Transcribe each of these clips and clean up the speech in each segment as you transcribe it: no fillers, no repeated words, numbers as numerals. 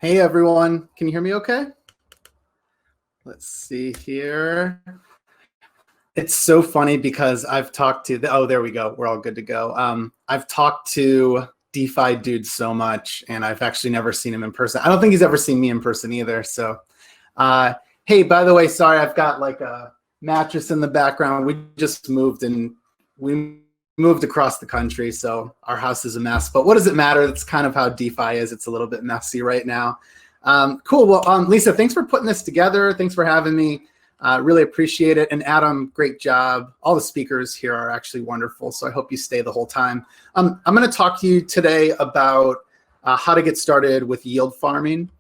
Hey everyone, can you hear me okay? Let's see here. It's so funny because I've talked to, oh, there we go. We're all good to go. I've talked to DeFi Dude so much, and I've actually never seen him in person. I don't think he's ever seen me in person either. So, hey, by the way, sorry, I've got like a mattress in the background. We just moved and we moved across the country, so our house is a mess. But what does it matter? That's kind of how DeFi is. It's a little bit messy right now. Cool. Well, Lisa, thanks for putting this together. Thanks for having me. Really appreciate it. And Adam, great job. All the speakers here are actually wonderful, so I hope you stay the whole time. I'm going to talk to you today about how to get started with yield farming.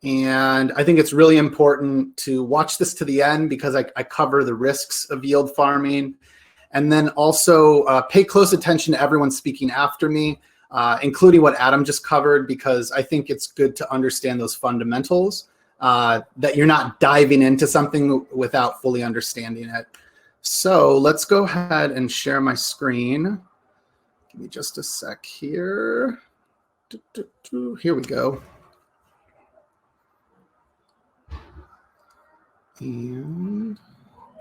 And I think it's really important to watch this to the end because I cover the risks of yield farming. And then also pay close attention to everyone speaking after me, including what Adam just covered, because I think it's good to understand those fundamentals, that you're not diving into something without fully understanding it. So let's go ahead and share my screen. Give me just a sec here. Here we go. And,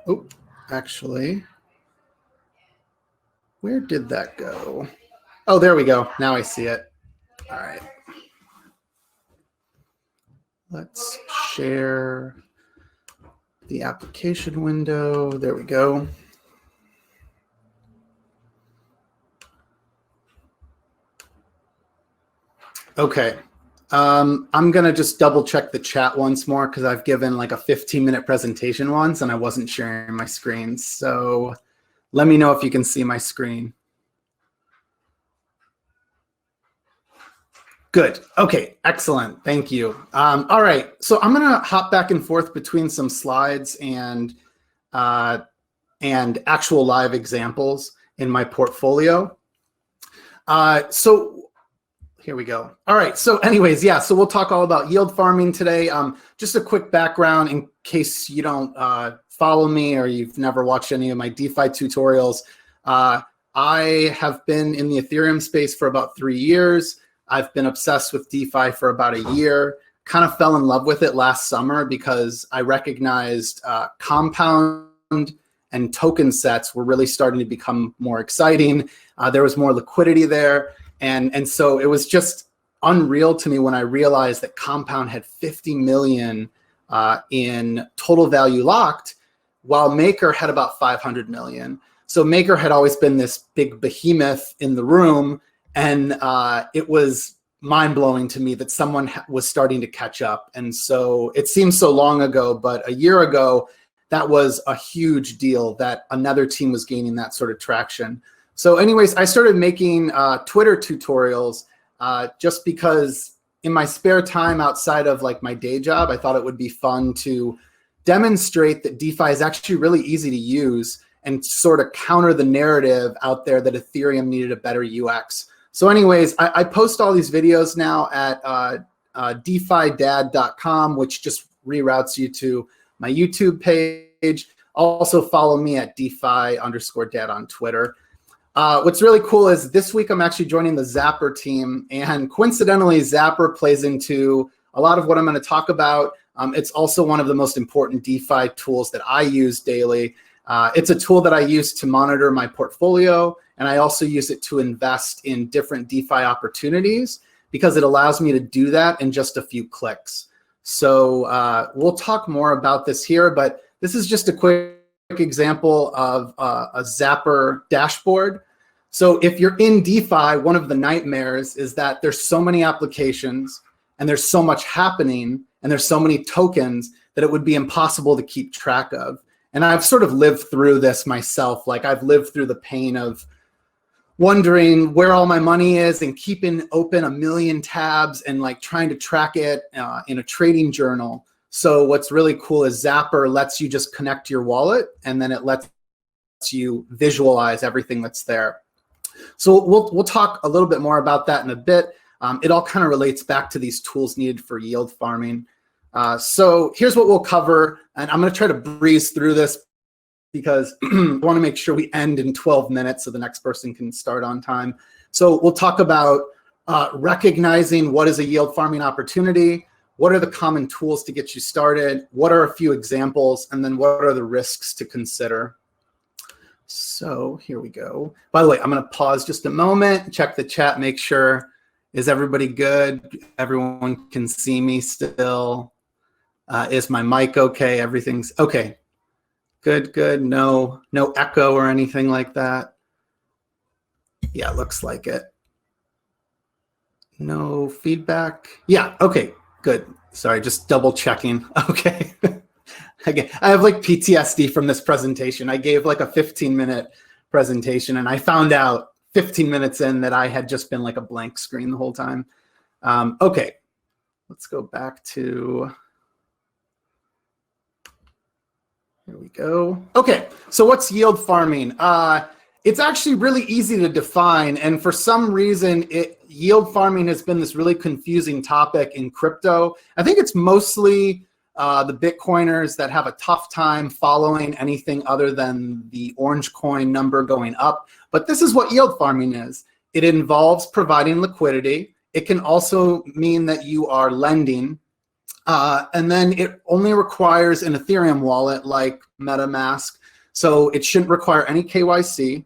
oh, actually, where did that go? Oh, there we go. Now I see it. All right. Let's share the application window. There we go. Okay. I'm going to just double check the chat once more because I've given like a 15-minute presentation once and I wasn't sharing my screen. So let me know if you can see my screen. Good. Okay. Excellent. Thank you. All right. So I'm going to hop back and forth between some slides and actual live examples in my portfolio. So here we go. All right. So anyways, yeah. So we'll talk all about yield farming today. Just a quick background in case you don't follow me or you've never watched any of my DeFi tutorials. I have been in the Ethereum space for about 3 years. I've been obsessed with DeFi for about a year, kind of fell in love with it last summer because I recognized compound and token sets were really starting to become more exciting. There was more liquidity there. And so it was just unreal to me when I realized that compound had 50 million in total value locked, while Maker had about 500 million. So Maker had always been this big behemoth in the room. And it was mind-blowing to me that someone was starting to catch up. And so it seems so long ago, but a year ago, that was a huge deal that another team was gaining that sort of traction. So anyways, I started making Twitter tutorials just because in my spare time outside of like my day job, I thought it would be fun to demonstrate that DeFi is actually really easy to use and sort of counter the narrative out there that Ethereum needed a better UX. So anyways, I post all these videos now at DeFiDad.com, which just reroutes you to my YouTube page. Also follow me at DeFi_Dad on Twitter. What's really cool is this week I'm actually joining the Zapper team, and coincidentally, Zapper plays into a lot of what I'm going to talk about. It's also one of the most important DeFi tools that I use daily. It's a tool that I use to monitor my portfolio, and I also use it to invest in different DeFi opportunities because it allows me to do that in just a few clicks. So we'll talk more about this here, but this is just a quick example of a Zapper dashboard. So if you're in DeFi, one of the nightmares is that there's so many applications and there's so much happening and there's so many tokens that it would be impossible to keep track of. And I've sort of lived through this myself. Like I've lived through the pain of wondering where all my money is and keeping open a million tabs and like trying to track it in a trading journal. So what's really cool is Zapper lets you just connect your wallet and then it lets you visualize everything that's there. So we'll talk a little bit more about that in a bit. It all kind of relates back to these tools needed for yield farming. So here's what we'll cover, and I'm going to try to breeze through this because I want to make sure we end in 12 minutes so the next person can start on time. So we'll talk about recognizing what is a yield farming opportunity. what are the common tools to get you started, what are a few examples, and then what are the risks to consider. So here we go. By the way, I'm going to pause just a moment, check the chat, make sure, is everybody good? Everyone can see me still. Is my mic okay? Everything's okay. Good, good. No echo or anything like that. Yeah, looks like it. No feedback. Yeah, okay, good. Sorry, just double checking. Okay. Again, I have like PTSD from this presentation. I gave like a 15-minute presentation and I found out 15 minutes in that I had just been like a blank screen the whole time. Okay, let's go back to, here we go. Okay, so what's yield farming? It's actually really easy to define, and for some reason, yield farming has been this really confusing topic in crypto. I think it's mostly the Bitcoiners that have a tough time following anything other than the orange coin number going up. But this is what yield farming is. It involves providing liquidity. It can also mean that you are lending. And then it only requires an Ethereum wallet like MetaMask. So it shouldn't require any KYC.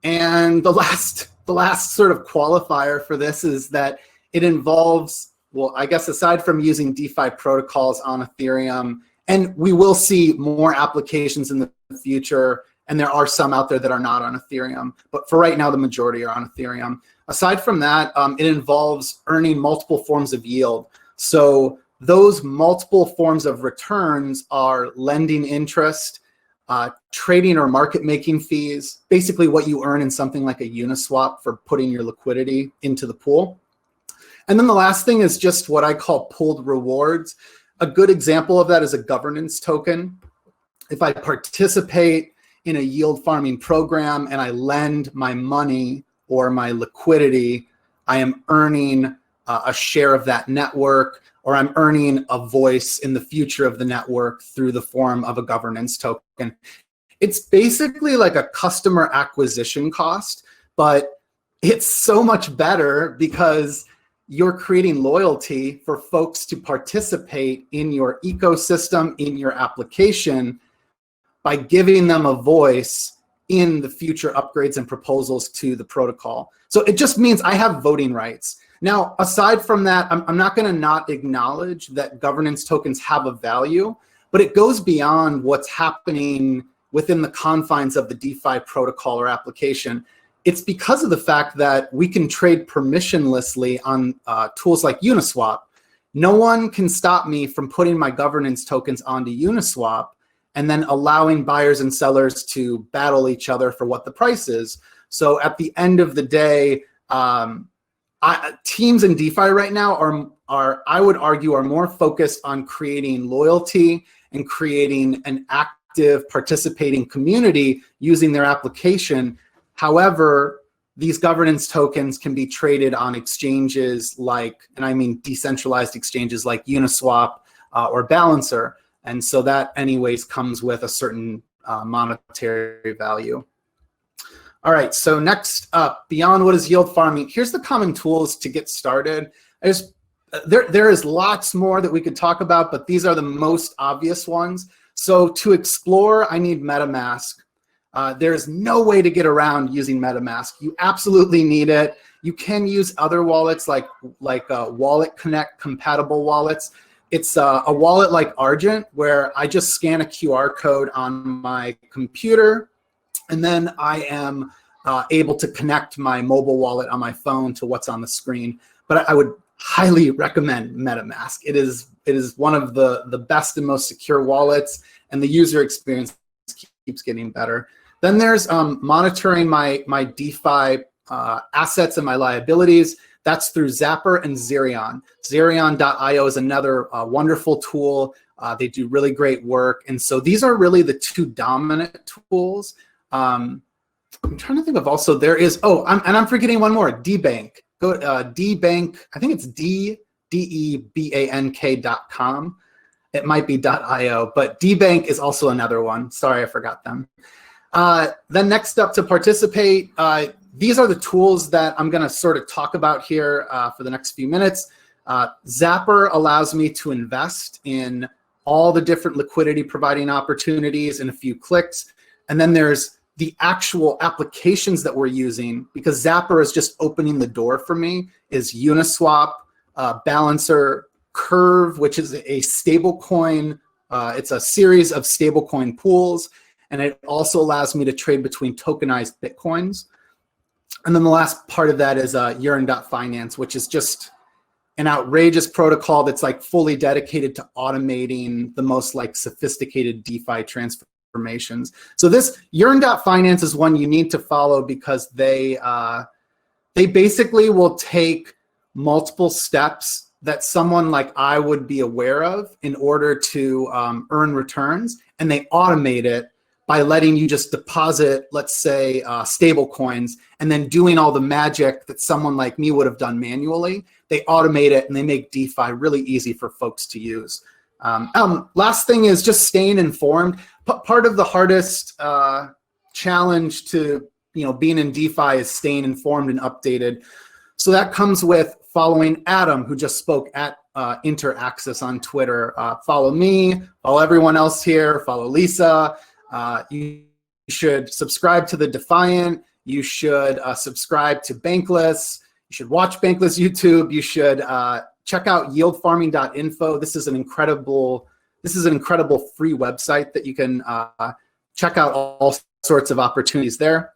And the last sort of qualifier for this is that it involves, well, I guess aside from using DeFi protocols on Ethereum, and we will see more applications in the future, and there are some out there that are not on Ethereum, but for right now, the majority are on Ethereum. Aside from that, it involves earning multiple forms of yield. So those multiple forms of returns are lending interest, trading or market making fees, basically what you earn in something like a Uniswap for putting your liquidity into the pool. And then the last thing is just what I call pooled rewards. A good example of that is a governance token. If I participate in a yield farming program and I lend my money or my liquidity, I am earning a share of that network, or I'm earning a voice in the future of the network through the form of a governance token. It's basically like a customer acquisition cost, but it's so much better because you're creating loyalty for folks to participate in your ecosystem, in your application, by giving them a voice in the future upgrades and proposals to the protocol. So it just means I have voting rights. Now, aside from that, I'm not going to not acknowledge that governance tokens have a value, but it goes beyond what's happening within the confines of the DeFi protocol or application. It's because of the fact that we can trade permissionlessly on tools like Uniswap. No one can stop me from putting my governance tokens onto Uniswap and then allowing buyers and sellers to battle each other for what the price is. So at the end of the day, teams in DeFi right now are, I would argue, are more focused on creating loyalty and creating an active participating community using their application. However, these governance tokens can be traded on exchanges like, and I mean decentralized exchanges like Uniswap or Balancer. And so that anyways comes with a certain monetary value. All right, so next up, beyond what is yield farming, here's the common tools to get started. There is lots more that we could talk about, but these are the most obvious ones. So to explore, I need MetaMask. There's no way to get around using MetaMask. You absolutely need it. You can use other wallets like Wallet Connect compatible wallets. It's a wallet like Argent where I just scan a QR code on my computer, and then I am able to connect my mobile wallet on my phone to what's on the screen. But I would highly recommend MetaMask. It is one of the best and most secure wallets, and the user experience keeps getting better. Then there's monitoring my DeFi assets and my liabilities. That's through Zapper and Zerion. Zerion.io is another wonderful tool. They do really great work. And so these are really the two dominant tools. I'm trying to think of also, there is, I'm forgetting one more, DBank. Go DBank, I think it's DEBANK.com. It might be .io, but DBank is also another one. Sorry, I forgot them. Then next up to participate, these are the tools that I'm going to sort of talk about here for the next few minutes. Zapper allows me to invest in all the different liquidity providing opportunities in a few clicks. And then there's the actual applications that we're using, because Zapper is just opening the door for me, is Uniswap, Balancer, Curve, which is a stable coin. It's a series of stablecoin pools, and it also allows me to trade between tokenized Bitcoins. And then the last part of that is Yearn Finance, which is just an outrageous protocol that's like fully dedicated to automating the most like sophisticated DeFi transformations. So this Yearn Finance is one you need to follow, because they basically will take multiple steps that someone like I would be aware of in order to earn returns, and they automate it by letting you just deposit, let's say, stable coins, and then doing all the magic that someone like me would have done manually. They automate it and they make DeFi really easy for folks to use. Last thing is just staying informed. Part of the hardest challenge to being in DeFi is staying informed and updated. So that comes with following Adam, who just spoke at Interaxis on Twitter. Follow me, follow everyone else here, follow Lisa. You should subscribe to the Defiant. You should subscribe to Bankless. You should watch Bankless YouTube. You should check out yieldfarming.info. This is an incredible free website that you can check out all sorts of opportunities there.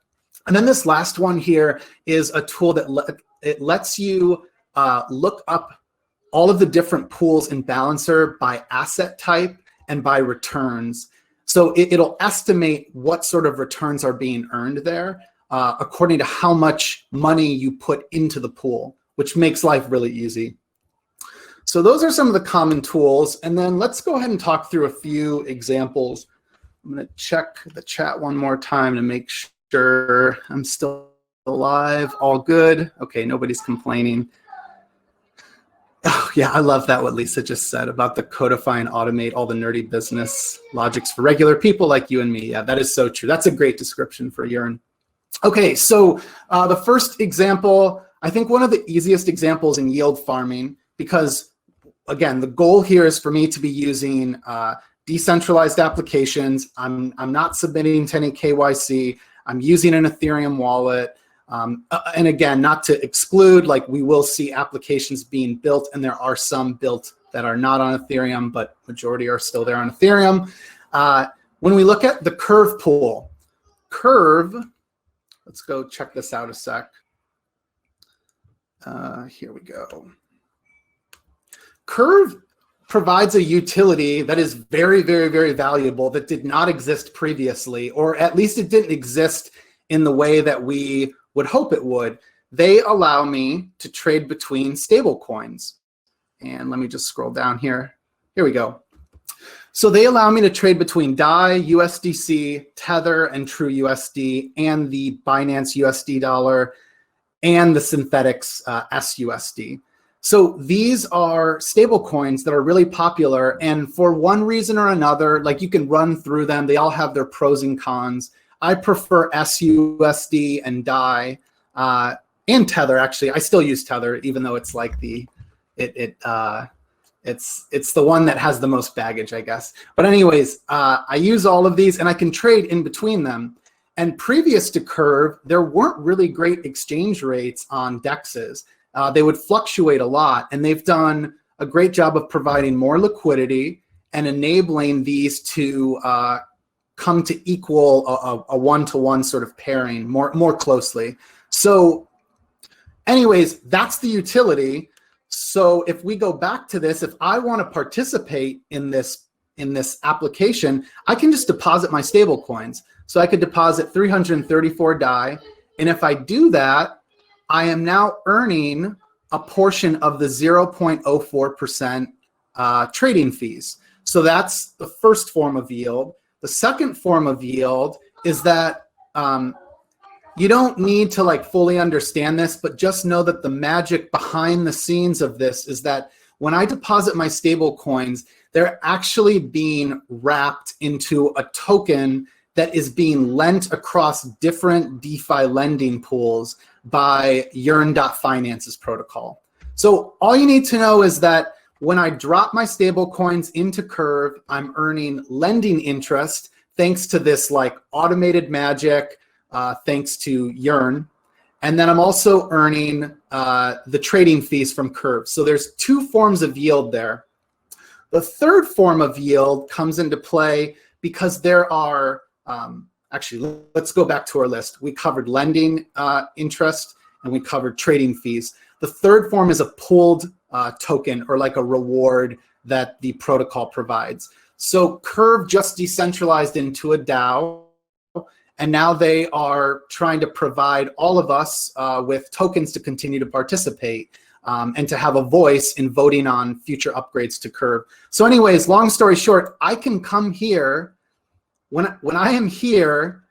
And then this last one here is a tool that it lets you look up all of the different pools in Balancer by asset type and by returns. So it'll estimate what sort of returns are being earned there according to how much money you put into the pool, which makes life really easy. So those are some of the common tools. And then let's go ahead and talk through a few examples. I'm going to check the chat one more time to make sure I'm still alive. All good. Okay, nobody's complaining. Oh, yeah, I love that, what Lisa just said about the codify and automate all the nerdy business logics for regular people like you and me. Yeah, that is so true. That's a great description for Yearn. Okay, so the first example, I think one of the easiest examples in yield farming, because again, the goal here is for me to be using decentralized applications. I'm not submitting to any KYC. I'm using an Ethereum wallet. And again, not to exclude, like we will see applications being built, and there are some built that are not on Ethereum, but majority are still there on Ethereum. When we look at the Curve pool, Curve, let's go check this out a sec. Here we go. Curve provides a utility that is very, very, very valuable that did not exist previously, or at least it didn't exist in the way that we would hope it would. They allow me to trade between stable coins. And let me just scroll down here. Here we go. So they allow me to trade between DAI, USDC, Tether, and True USD, and the Binance USD dollar, and the Synthetics SUSD. So these are stable coins that are really popular, and for one reason or another, like you can run through them, they all have their pros and cons. I prefer SUSD and DAI and Tether. Actually, I still use Tether, even though it's like it's the one that has the most baggage, I guess. But anyways, I use all of these, and I can trade in between them. And previous to Curve, there weren't really great exchange rates on DEXs. They would fluctuate a lot, and they've done a great job of providing more liquidity and enabling these to come to equal a one-to-one sort of pairing more closely. So anyways, that's the utility. So if we go back to this, if I want to participate in this application, I can just deposit my stable coins. So I could deposit 334 DAI, and if I do that, I am now earning a portion of the 0.04% trading fees. So that's the first form of yield. The second form of yield is that you don't need to like fully understand this, but just know that the magic behind the scenes of this is that when I deposit my stable coins, they're actually being wrapped into a token that is being lent across different DeFi lending pools by Yearn Finance's protocol. So all you need to know is that when I drop my stable coins into Curve, I'm earning lending interest thanks to this like automated magic, thanks to Yearn. And then I'm also earning the trading fees from Curve. So there's two forms of yield there. The third form of yield comes into play because there are, actually, let's go back to our list. We covered lending interest and we covered trading fees. The third form is a pooled token, or like a reward that the protocol provides. So Curve just decentralized into a DAO, and now they are trying to provide all of us with tokens to continue to participate and to have a voice in voting on future upgrades to Curve. So anyways, long story short, I can come here. When I am here,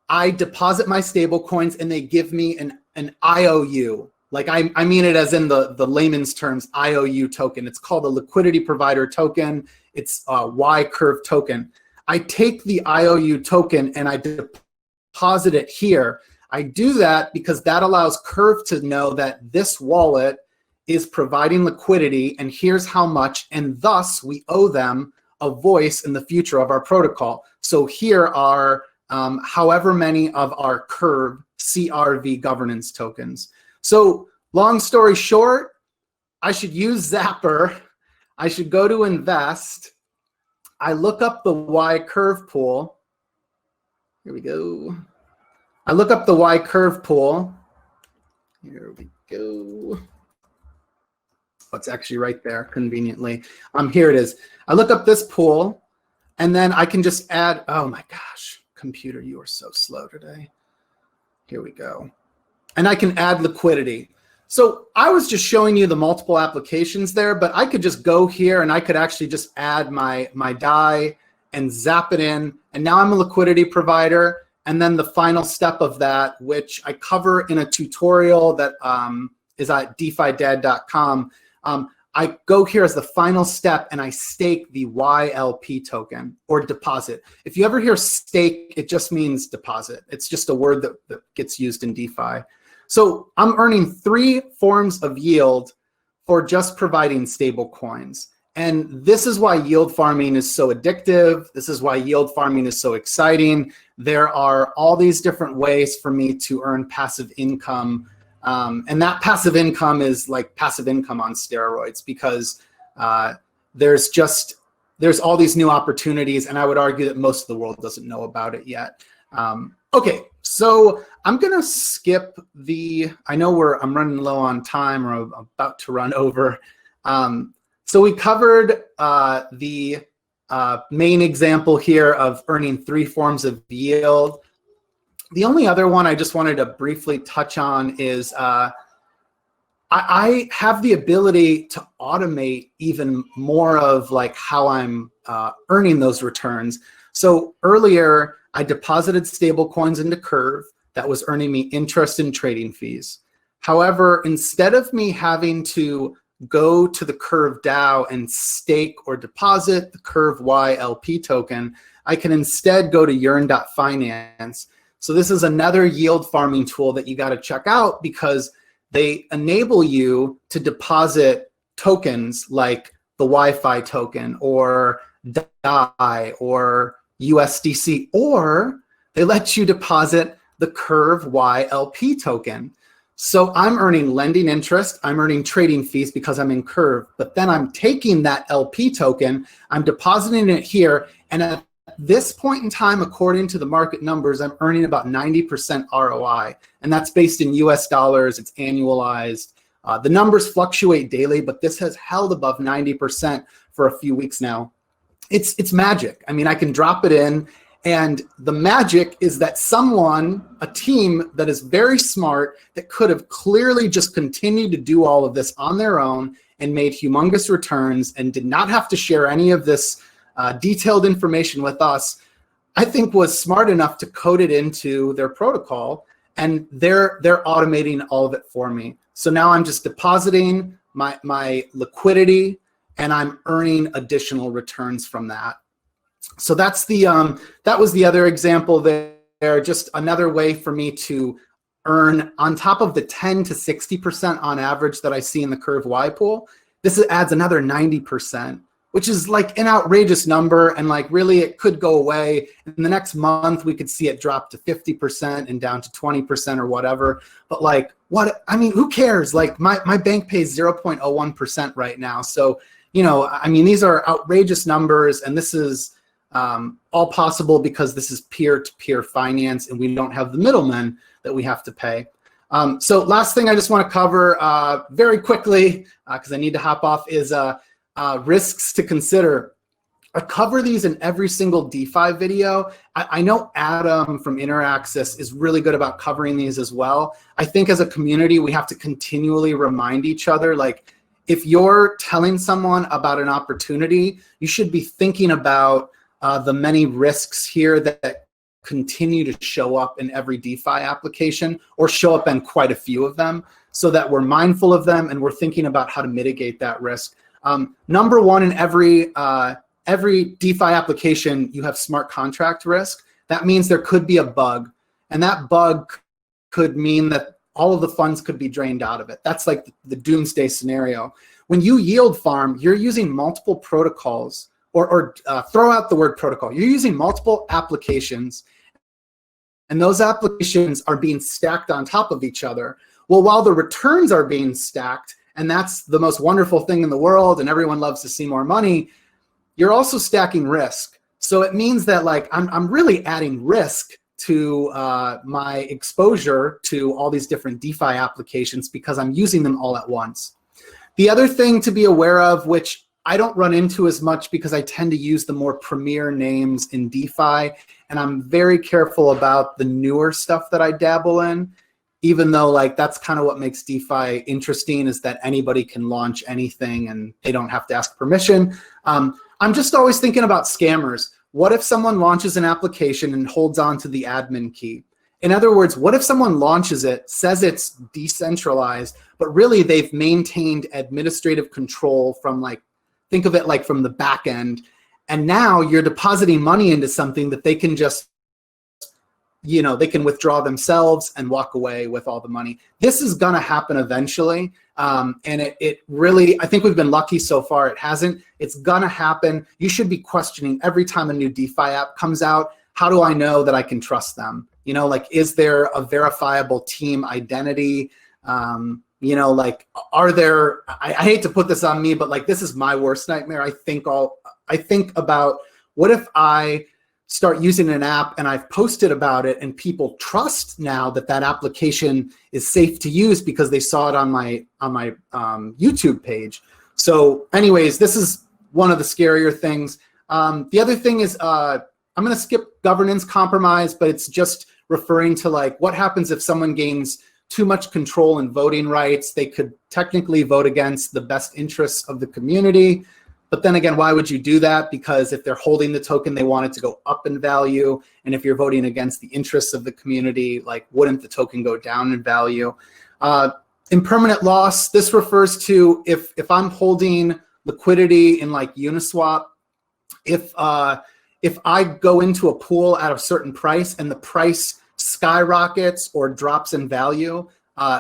I deposit my stable coins and they give me an IOU. Like I mean it as in the layman's terms, IOU token. It's called a liquidity provider token. It's a Y Curve token. I take the IOU token and I deposit it here. I do that because that allows Curve to know that this wallet is providing liquidity and here's how much, and thus we owe them a voice in the future of our protocol. So here are however many of our Curve CRV governance tokens. So long story short, I should use Zapper. I should go to invest. I look up the Y Curve pool. Here we go. I look up the Y Curve pool. Here we go. Oh, it's actually right there conveniently. Here it is. I look up this pool and then I can just add, oh my gosh, computer, you are so slow today. Here we go. And I can add liquidity. So I was just showing you the multiple applications there, but I could just go here and I could actually just add my DAI and zap it in. And now I'm a liquidity provider. And then the final step of that, which I cover in a tutorial that is at DeFiDad.com, I go here as the final step and I stake the YLP token, or deposit. If you ever hear stake, it just means deposit. It's just a word that gets used in DeFi. So I'm earning 3 forms of yield for just providing stable coins. And this is why yield farming is so addictive. This is why yield farming is so exciting. There are all these different ways for me to earn passive income. And that passive income is like passive income on steroids, because there's all these new opportunities, and I would argue that most of the world doesn't know about it yet. Okay, so I'm gonna skip I know I'm running low on time, or I'm about to run over. So we covered the main example here of earning 3 forms of yield. The only other one I just wanted to briefly touch on is I have the ability to automate even more of like how I'm earning those returns. So earlier, I deposited stable coins into Curve that was earning me interest and trading fees. However, instead of me having to go to the Curve DAO and stake or deposit the Curve YLP token, I can instead go to Yearn Finance. So this is another yield farming tool that you got to check out, because they enable you to deposit tokens like the Wi-Fi token or DAI or USDC, or they let you deposit the Curve YLP token. So I'm earning lending interest, I'm earning trading fees because I'm in Curve, but then I'm taking that LP token, I'm depositing it here, and at this point in time, according to the market numbers, I'm earning about 90% ROI, and that's based in US dollars, it's annualized. The numbers fluctuate daily, but this has held above 90% for a few weeks now. It's magic. I mean, I can drop it in, and the magic is that a team that is very smart, that could have clearly just continued to do all of this on their own and made humongous returns and did not have to share any of this detailed information with us, I think was smart enough to code it into their protocol, and they're automating all of it for me. So now I'm just depositing my liquidity, and I'm earning additional returns from that. So that's that was the other example there, just another way for me to earn on top of the 10 to 60% on average that I see in the Curve Y pool. This adds another 90%, which is like an outrageous number. And like really it could go away. In the next month, we could see it drop to 50% and down to 20% or whatever. But like, what, I mean, who cares? Like my bank pays 0.01% right now. So, you know, I mean, these are outrageous numbers, and this is all possible because this is peer-to-peer finance and we don't have the middlemen that we have to pay. So last thing I just want to cover very quickly, because I need to hop off, is risks to consider. I cover these in every single DeFi video. I know Adam from Interaxis is really good about covering these as well. I think as a community, we have to continually remind each other, like, if you're telling someone about an opportunity, you should be thinking about the many risks here that continue to show up in every DeFi application, or show up in quite a few of them, so that we're mindful of them and we're thinking about how to mitigate that risk. Number one, in every DeFi application, you have smart contract risk. That means there could be a bug, and that bug could mean that all of the funds could be drained out of it. That's like the doomsday scenario. When you yield farm, you're using multiple protocols, or throw out the word protocol. You're using multiple applications, and those applications are being stacked on top of each other. Well, while the returns are being stacked, and that's the most wonderful thing in the world, and everyone loves to see more money, you're also stacking risk. So it means that like I'm really adding risk to my exposure to all these different DeFi applications because I'm using them all at once. The other thing to be aware of, which I don't run into as much because I tend to use the more premier names in DeFi, and I'm very careful about the newer stuff that I dabble in, even though like that's kind of what makes DeFi interesting, is that anybody can launch anything and they don't have to ask permission. I'm just always thinking about scammers. What if someone launches an application and holds on to the admin key? In other words, what if someone launches it, says it's decentralized, but really they've maintained administrative control from, like, think of it like from the back end, and now you're depositing money into something that they can just, you know, they can withdraw themselves and walk away with all the money. This is gonna happen eventually, and it really, I think we've been lucky so far it hasn't. It's gonna happen. You should be questioning every time a new DeFi app comes out, how do I know that I can trust them? You know, like, is there a verifiable team identity? You know, like, are there, I hate to put this on me, but like, this is my worst nightmare. I think about, what if I start using an app and I've posted about it and people trust now that that application is safe to use because they saw it on my YouTube page. So anyways, this is one of the scarier things. The other thing is, I'm gonna skip governance compromise, but it's just referring to like, what happens if someone gains too much control and voting rights? They could technically vote against the best interests of the community. But then again, why would you do that? Because if they're holding the token, they want it to go up in value. And if you're voting against the interests of the community, like, wouldn't the token go down in value? Impermanent loss, this refers to if I'm holding liquidity in like Uniswap, if I go into a pool at a certain price and the price skyrockets or drops in value,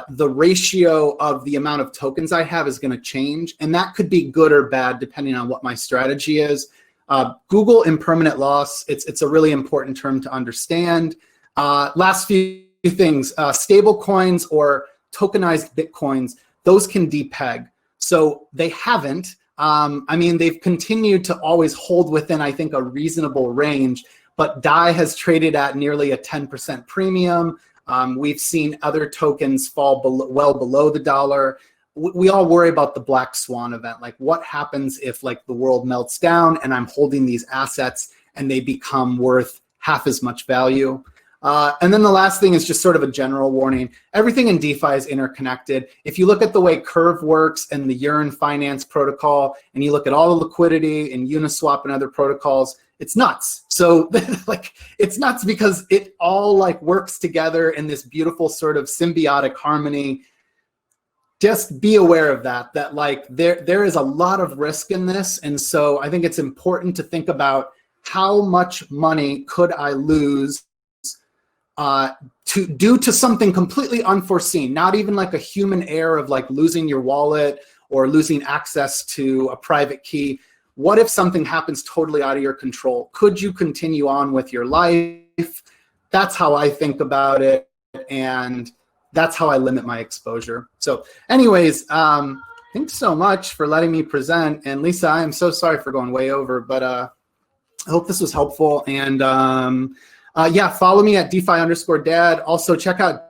the ratio of the amount of tokens I have is going to change, and that could be good or bad depending on what my strategy is. Google impermanent loss, it's a really important term to understand. Last few things, stable coins or tokenized Bitcoins, those can depeg. So they haven't. I mean, they've continued to always hold within, I think, a reasonable range, but DAI has traded at nearly a 10% premium. We've seen other tokens fall well below the dollar. We all worry about the black swan event. Like, what happens if like the world melts down and I'm holding these assets and they become worth half as much value? And then the last thing is just sort of a general warning. Everything in DeFi is interconnected. If you look at the way Curve works and the Yearn Finance protocol, and you look at all the liquidity in Uniswap and other protocols, it's nuts. So like, it's nuts because it all like works together in this beautiful sort of symbiotic harmony. Just be aware of that like there is a lot of risk in this. And so I think it's important to think about how much money could I lose due to something completely unforeseen, not even like a human error of like losing your wallet or losing access to a private key. What if something happens totally out of your control? Could you continue on with your life? That's how I think about it, and that's how I limit my exposure. So anyways, thanks so much for letting me present. And Lisa, I am so sorry for going way over, but I hope this was helpful. And yeah, follow me at DeFi_Dad. Also check out